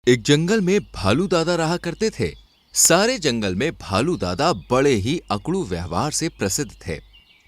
एक जंगल में भालू दादा रहा करते थे। सारे जंगल में भालू दादा बड़े ही अकड़ू व्यवहार से प्रसिद्ध थे।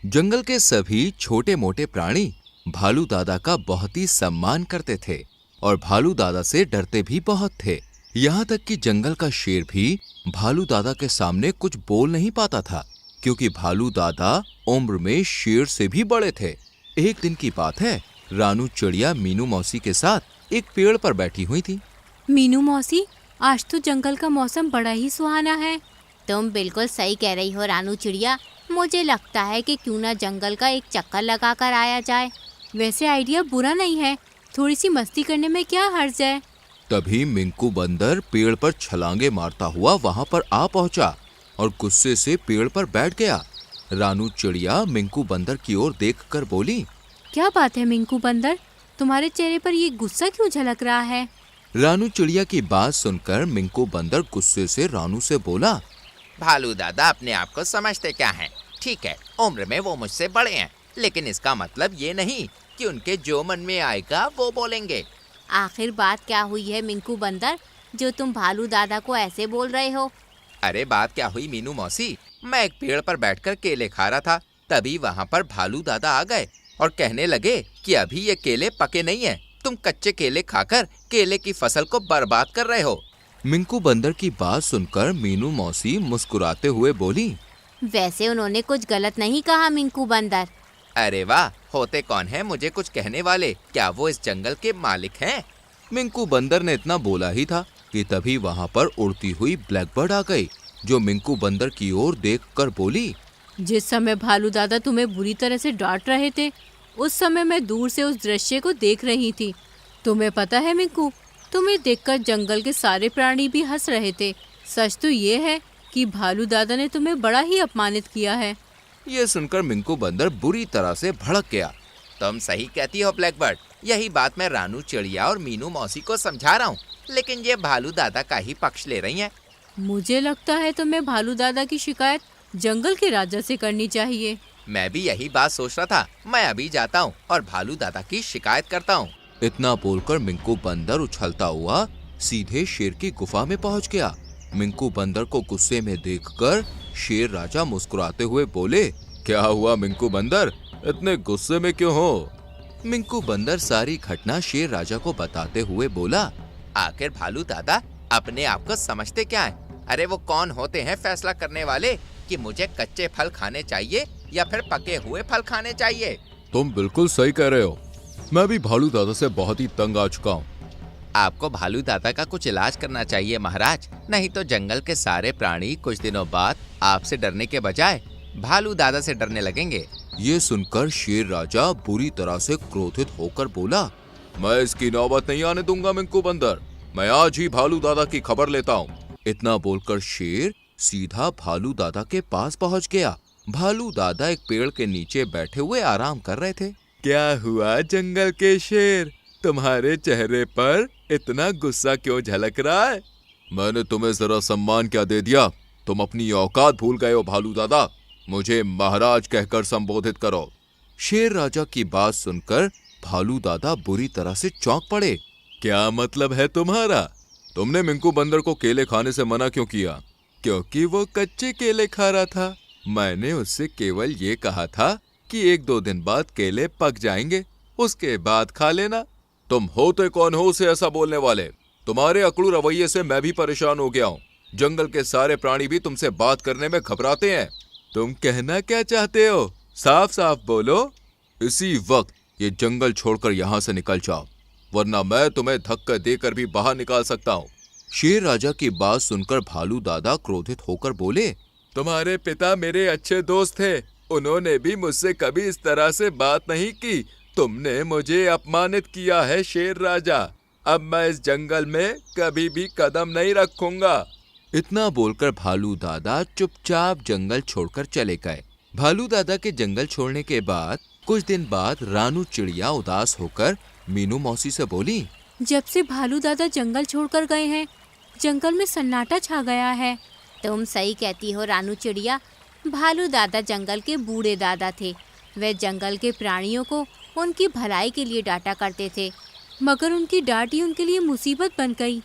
जंगल के सभी छोटे मोटे प्राणी भालू दादा का बहुत ही सम्मान करते थे और भालू दादा से डरते भी बहुत थे। यहाँ तक कि जंगल का शेर भी भालू दादा के सामने कुछ बोल नहीं पाता था, क्योंकि भालू दादा उम्र में शेर से भी बड़े थे। एक दिन की बात है, रानू चिड़िया मीनू मौसी के साथ एक पेड़ पर बैठी हुई थी। मीनू मौसी, आज तो जंगल का मौसम बड़ा ही सुहाना है। तुम बिल्कुल सही कह रही हो रानू चिड़िया। मुझे लगता है कि क्यों ना जंगल का एक चक्कर लगा कर आया जाए। वैसे आइडिया बुरा नहीं है, थोड़ी सी मस्ती करने में क्या हर्ज है। तभी मिंकू बंदर पेड़ पर छलांगे मारता हुआ वहां पर आ पहुंचा और गुस्से से पेड़ पर बैठ गया। रानू चिड़िया मिंकू बंदर की ओर देखकर बोली, क्या बात है मिंकू बंदर, तुम्हारे चेहरे पर ये गुस्सा क्यों झलक रहा है? रानू चिड़िया की बात सुनकर मिंकू बंदर गुस्से से रानू से बोला, भालू दादा अपने आप को समझते क्या हैं? ठीक है, उम्र में वो मुझसे बड़े हैं, लेकिन इसका मतलब ये नहीं कि उनके जो मन में आएगा वो बोलेंगे। आखिर बात क्या हुई है मिंकू बंदर, जो तुम भालू दादा को ऐसे बोल रहे हो? अरे बात क्या हुई मीनू मौसी, मैं एक पेड़ पर बैठकर केले खा रहा था, तभी वहाँ पर भालू दादा आ गए और कहने लगे कि अभी ये केले पके नहीं हैं, तुम कच्चे केले खाकर केले की फसल को बर्बाद कर रहे हो। मिंकू बंदर की बात सुनकर मीनू मौसी मुस्कुराते हुए बोली, वैसे उन्होंने कुछ गलत नहीं कहा मिंकू बंदर। अरे वाह, होते कौन है मुझे कुछ कहने वाले? क्या वो इस जंगल के मालिक हैं? मिंकू बंदर ने इतना बोला ही था कि तभी वहां पर उड़ती हुई ब्लैकबर्ड आ गई, जो मिंकू बंदर की ओर देखकर बोली, जिस समय भालू दादा तुम्हें बुरी तरह से डांट रहे थे, उस समय मैं दूर से उस दृश्य को देख रही थी। तुम्हें पता है मिंकू, तुम्हें देखकर जंगल के सारे प्राणी भी हंस रहे थे। सच तो ये है कि भालू दादा ने तुम्हें बड़ा ही अपमानित किया है। ये सुनकर मिंकू बंदर बुरी तरह से भड़क गया। तुम सही कहती हो ब्लैकबर्ड, यही बात मैं रानू चिड़िया और मीनू मौसी को समझा रहा हूँ, लेकिन ये भालू दादा का ही पक्ष ले रही हैं। मुझे लगता है तुम्हें भालू दादा की शिकायत जंगल के राजा से करनी चाहिए। मैं भी यही बात सोच रहा था, मैं अभी जाता हूँ और भालू दादा की शिकायत करता हूँ। इतना बोलकर मिंकू बंदर उछलता हुआ सीधे शेर की गुफा में पहुंच गया। मिंकू बंदर को गुस्से में देखकर शेर राजा मुस्कुराते हुए बोले, क्या हुआ मिंकू बंदर, इतने गुस्से में क्यों हो? मिंकू बंदर सारी घटना शेर राजा को बताते हुए बोला, आखिर भालू दादा अपने आप को समझते क्या है? अरे वो कौन होते हैं फैसला करने वाले कि मुझे कच्चे फल खाने चाहिए या फिर पके हुए फल खाने चाहिए? तुम बिल्कुल सही कह रहे हो, मैं भी भालू दादा से बहुत ही तंग आ चुका हूँ। आपको भालू दादा का कुछ इलाज करना चाहिए महाराज, नहीं तो जंगल के सारे प्राणी कुछ दिनों बाद आपसे डरने के बजाय भालू दादा से डरने लगेंगे। ये सुनकर शेर राजा बुरी तरह से क्रोधित होकर बोला, मैं इसकी नौबत नहीं आने दूंगा मिंकू बंदर, मैं आज ही भालू दादा की खबर लेता हूँ। इतना बोलकर शेर सीधा भालू दादा के पास पहुँच गया। भालू दादा एक पेड़ के नीचे बैठे हुए आराम कर रहे थे। क्या हुआ जंगल के शेर, तुम्हारे चेहरे पर इतना गुस्सा क्यों झलक रहा है? मैंने तुम्हें जरा सम्मान क्या दे दिया, तुम अपनी औकात भूल गए हो भालू दादा, मुझे महाराज कहकर संबोधित करो। शेर राजा की बात सुनकर भालू दादा बुरी तरह से चौंक पड़े। क्या मतलब है तुम्हारा? तुमने मिंकू बंदर को केले खाने से मना क्यों किया? क्योंकि वो कच्चे केले खा रहा था। मैंने उससे केवल ये कहा था कि 1-2 दिन बाद केले पक जाएंगे, उसके बाद खा लेना। तुम होते कौन हो उसे ऐसा बोलने वाले? तुम्हारे अकड़ू रवैये से मैं भी परेशान हो गया हूँ। जंगल के सारे प्राणी भी तुमसे बात करने में घबराते हैं। तुम कहना क्या चाहते हो, साफ साफ बोलो। इसी वक्त ये जंगल छोड़कर यहाँ से निकल जाओ, वरना मैं तुम्हें धक्का देकर भी बाहर निकाल सकता हूँ। शेर राजा की बात सुनकर भालू दादा क्रोधित होकर बोले, तुम्हारे पिता मेरे अच्छे दोस्त थे, उन्होंने भी मुझसे कभी इस तरह से बात नहीं की। तुमने मुझे अपमानित किया है शेर राजा, अब मैं इस जंगल में कभी भी कदम नहीं रखूंगा। इतना बोलकर भालू दादा चुपचाप जंगल छोड़कर चले गए। भालू दादा के जंगल छोड़ने के बाद कुछ दिन बाद रानू चिड़िया उदास होकर मीनू मौसी से बोली, जब से भालू दादा जंगल छोड़कर गए हैं, जंगल में सन्नाटा छा गया है। तुम सही कहती हो रानू चिड़िया, भालू दादा जंगल के बूढ़े दादा थे। वे जंगल के प्राणियों को उनकी भलाई के लिए डांटा करते थे, मगर उनकी डांट ही उनके लिए मुसीबत बन गई।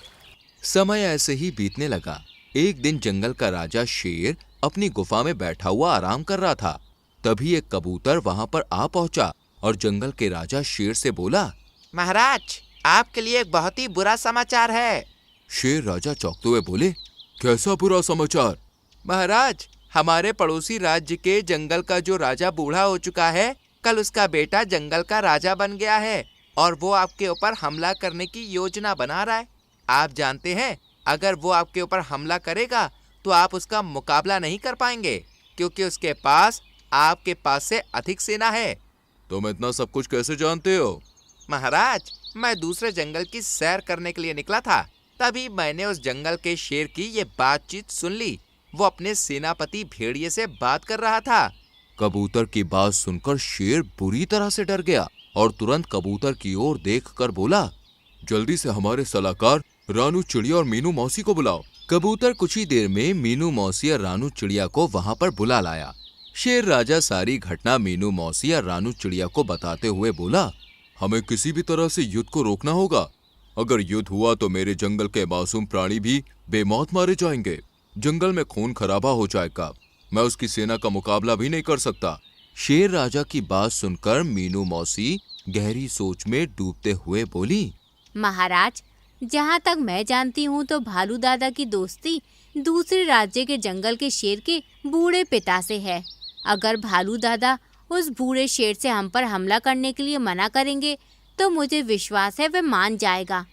समय ऐसे ही बीतने लगा। एक दिन जंगल का राजा शेर अपनी गुफा में बैठा हुआ आराम कर रहा था। तभी एक कबूतर वहां पर आ पहुंचा और जंगल के राजा शेर से बोला, महाराज, आपके लिए एक बहुत ही बुरा समाचार है। शेर राजा चौंकते हुए बोले, कैसा बुरा समाचार? महाराज, हमारे पड़ोसी राज्य के जंगल का जो राजा बूढ़ा हो चुका है, कल उसका बेटा जंगल का राजा बन गया है और वो आपके ऊपर हमला करने की योजना बना रहा है। आप जानते हैं, अगर वो आपके ऊपर हमला करेगा तो आप उसका मुकाबला नहीं कर पाएंगे, क्योंकि उसके पास आपके पास से अधिक सेना है। तुम इतना सब कुछ कैसे जानते हो? महाराज, मैं दूसरे जंगल की सैर करने के लिए निकला था, तभी मैंने उस जंगल के शेर की ये बातचीत सुन ली। वो अपने सेनापति भेड़िए से बात कर रहा था। कबूतर की बात सुनकर शेर बुरी तरह से डर गया और तुरंत कबूतर की ओर देखकर बोला, जल्दी से हमारे सलाहकार रानू चिड़िया और मीनू मौसी को बुलाओ। कबूतर कुछ ही देर में मीनू मौसी और रानू चिड़िया को वहां पर बुला लाया। शेर राजा सारी घटना मीनू मौसी और रानू चिड़िया को बताते हुए बोला, हमें किसी भी तरह से युद्ध को रोकना होगा। अगर युद्ध हुआ तो मेरे जंगल के मासूम प्राणी भी बेमौत मारे जाएंगे। जंगल में खून खराबा हो जाएगा। मैं उसकी सेना का मुकाबला भी नहीं कर सकता। शेर राजा की बात सुनकर मीनू मौसी गहरी सोच में डूबते हुए बोली, महाराज, जहाँ तक मैं जानती हूँ तो भालू दादा की दोस्ती दूसरे राज्य के जंगल के शेर के बूढ़े पिता से है। अगर भालू दादा उस बूढ़े शेर से हम पर हमला करने के लिए मना करेंगे तो मुझे विश्वास है वह मान जाएगा।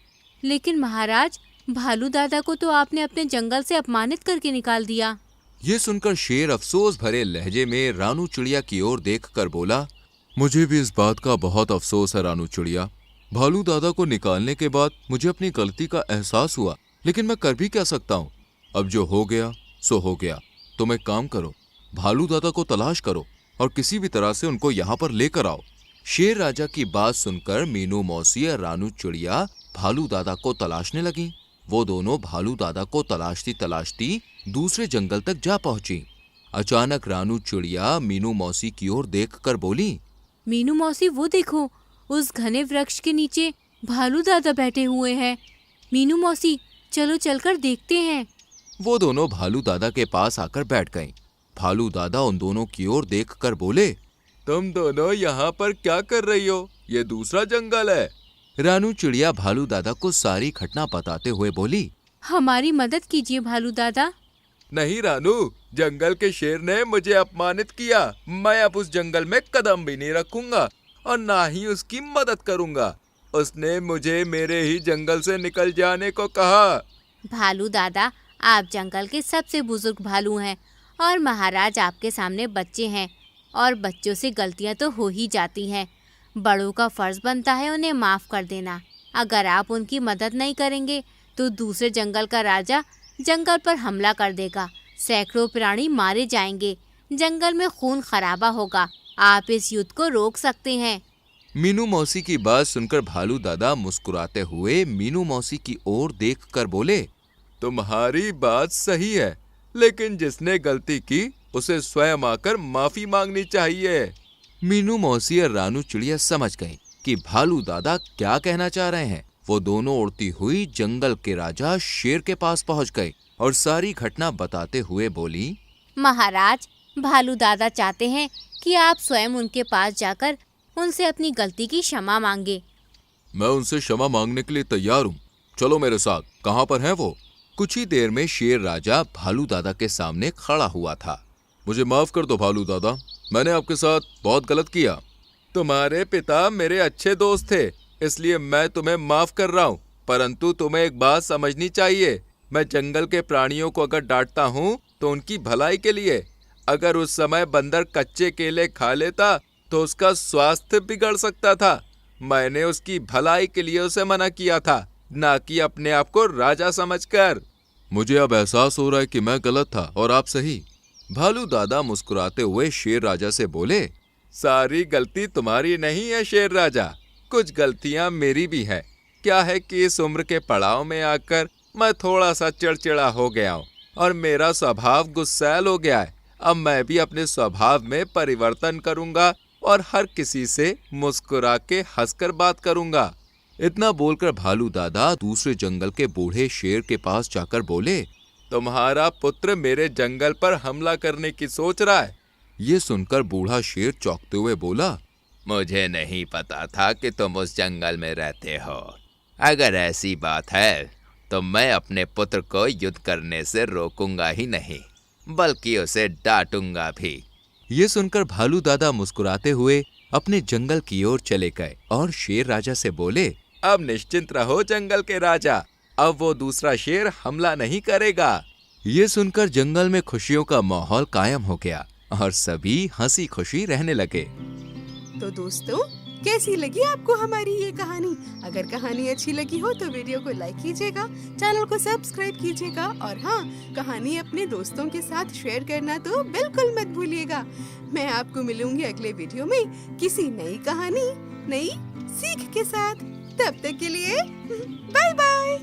लेकिन महाराज, भालू दादा को तो आपने अपने जंगल से अपमानित करके निकाल दिया। ये सुनकर शेर अफसोस भरे लहजे में रानू चिड़िया की ओर देखकर बोला, मुझे भी इस बात का बहुत अफसोस है रानू चिड़िया। भालू दादा को निकालने के बाद मुझे अपनी गलती का एहसास हुआ, लेकिन मैं कर भी क्या सकता हूँ। अब जो हो गया सो हो गया। तुम एक काम करो, भालू दादा को तलाश करो और किसी भी तरह से उनको यहाँ पर लेकर आओ। शेर राजा की बात सुनकर मीनू मौसी और रानू चिड़िया भालू दादा को तलाशने लगी। वो दोनों भालू दादा को तलाशती तलाशती दूसरे जंगल तक जा पहुंची। अचानक रानू चिड़िया मीनू मौसी की ओर देखकर बोली, मीनू मौसी, वो देखो, उस घने वृक्ष के नीचे भालू दादा बैठे हुए हैं। मीनू मौसी, चलो चलकर देखते हैं। वो दोनों भालू दादा के पास आकर बैठ गए। भालू दादा उन दोनों की ओर देखकर बोले, तुम दोनों यहाँ पर क्या कर रही हो? ये दूसरा जंगल है। रानू चिड़िया भालू दादा को सारी घटना बताते हुए बोली, हमारी मदद कीजिए भालू दादा। नहीं रानू, जंगल के शेर ने मुझे अपमानित किया। मैं अब उस जंगल में कदम भी नहीं रखूंगा और ना ही उसकी मदद करूंगा। उसने मुझे मेरे ही जंगल से निकल जाने को कहा। भालू दादा, आप जंगल के सबसे बुजुर्ग भालू हैं और महाराज आपके सामने बच्चे हैं और बच्चों से गलतियां तो हो ही जाती हैं। बड़ों का फर्ज बनता है उन्हें माफ़ कर देना। अगर आप उनकी मदद नहीं करेंगे तो दूसरे जंगल का राजा जंगल पर हमला कर देगा। सैकड़ों प्राणी मारे जाएंगे। जंगल में खून खराबा होगा। आप इस युद्ध को रोक सकते हैं। मीनू मौसी की बात सुनकर भालू दादा मुस्कुराते हुए मीनू मौसी की ओर देखकर बोले, तुम्हारी बात सही है, लेकिन जिसने गलती की उसे स्वयं आकर माफी मांगनी चाहिए। मीनू मौसी और रानू चिड़िया समझ गए कि भालू दादा क्या कहना चाह रहे हैं। वो दोनों उड़ती हुई जंगल के राजा शेर के पास पहुंच गए और सारी घटना बताते हुए बोली, महाराज, भालू दादा चाहते हैं कि आप स्वयं उनके पास जाकर उनसे अपनी गलती की क्षमा मांगे। मैं उनसे क्षमा मांगने के लिए तैयार हूँ। चलो मेरे साथ। कहाँ पर हैं वो? कुछ ही देर में शेर राजा भालू दादा के सामने खड़ा हुआ था। मुझे माफ कर दो भालू दादा, मैंने आपके साथ बहुत गलत किया। तुम्हारे पिता मेरे अच्छे दोस्त थे, इसलिए मैं तुम्हें माफ कर रहा हूँ। परंतु तुम्हें एक बात समझनी चाहिए, मैं जंगल के प्राणियों को अगर डांटता हूँ तो उनकी भलाई के लिए। अगर उस समय बंदर कच्चे केले खा लेता तो उसका स्वास्थ्य बिगड़ सकता था। मैंने उसकी भलाई के लिए उसे मना किया था, ना कि अपने आप को राजा समझकर। मुझे अब एहसास हो रहा है कि मैं गलत था और आप सही। भालू दादा मुस्कुराते हुए शेर राजा से बोले, सारी गलती तुम्हारी नहीं है शेर राजा, कुछ गलतियां मेरी भी है। क्या है कि इस उम्र के पड़ाव में आकर मैं थोड़ा सा चिड़चिड़ा हो गया हूँ और मेरा स्वभाव गुस्सैल हो गया है। अब मैं भी अपने स्वभाव में परिवर्तन करूंगा और हर किसी से मुस्कुरा के हंसकर बात करूंगा। इतना बोलकर भालू दादा दूसरे जंगल के बूढ़े शेर के पास जाकर बोले, तुम्हारा पुत्र मेरे जंगल पर हमला करने की सोच रहा है। ये सुनकर बूढ़ा शेर चौंकते हुए बोला, मुझे नहीं पता था कि तुम उस जंगल में रहते हो। अगर ऐसी बात है तो मैं अपने पुत्र को युद्ध करने से रोकूंगा ही नहीं, बल्कि उसे डांटूंगा भी। ये सुनकर भालू दादा मुस्कुराते हुए अपने जंगल की ओर चले गए और शेर राजा से बोले, अब निश्चिंत रहो जंगल के राजा, अब वो दूसरा शेर हमला नहीं करेगा। ये सुनकर जंगल में खुशियों का माहौल कायम हो गया और सभी हंसी खुशी रहने लगे। तो दोस्तों, कैसी लगी आपको हमारी ये कहानी? अगर कहानी अच्छी लगी हो तो वीडियो को लाइक कीजिएगा, चैनल को सब्सक्राइब कीजिएगा और हाँ, कहानी अपने दोस्तों के साथ शेयर करना तो बिल्कुल मत भूलिएगा। मैं आपको मिलूंगी अगले वीडियो में किसी नई कहानी, नई सीख के साथ। तब तक के लिए बाय बाय।